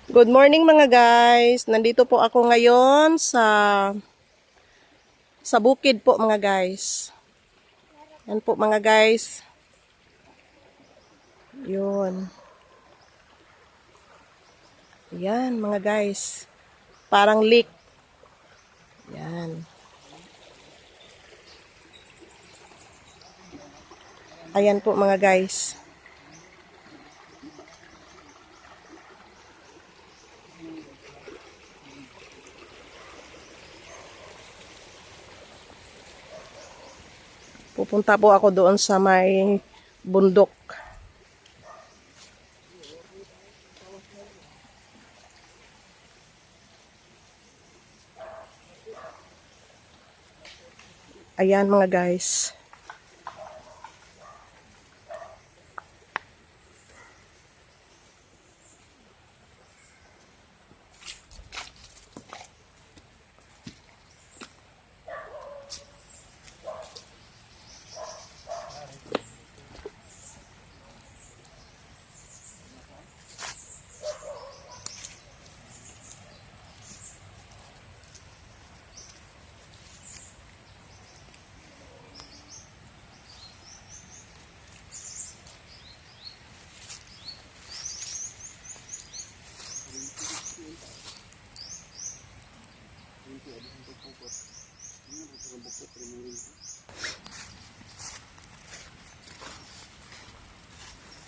Good morning mga guys. Nandito po ako ngayon sa bukid po mga guys. Yan po mga guys. Yun. Yan mga guys. Parang lake. Yan. Ayan po mga guys. Pupunta po ako doon sa may bundok. Ayan mga guys.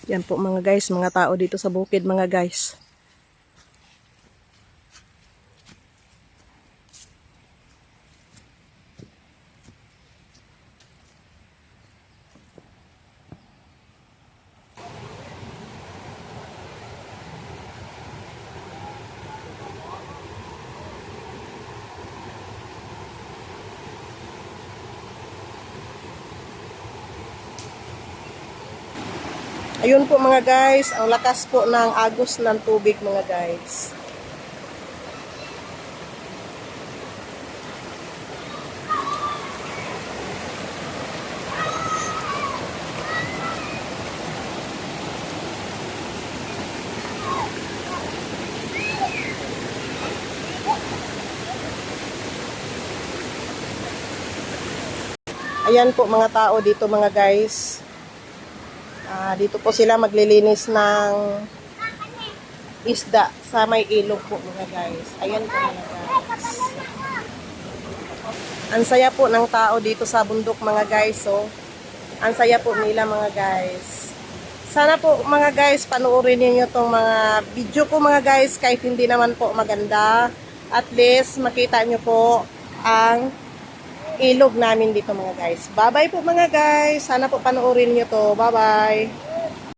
Yan po mga guys, mga tao dito sa bukid mga guys. Ayun po mga guys, ang lakas po ng agos ng tubig mga guys. Ayan po mga tao dito mga guys. Dito po sila maglilinis ng isda sa may ilog po mga guys. Ayan po mga guys. Ang saya po ng tao dito sa bundok mga guys. So, ang saya po nila mga guys. Sana po mga guys panoorin niyo itong mga video ko mga guys kahit hindi naman po maganda. At least makita nyo po ang ilog namin dito mga guys. Bye bye po mga guys. Sana po panoorin niyo to. Bye bye.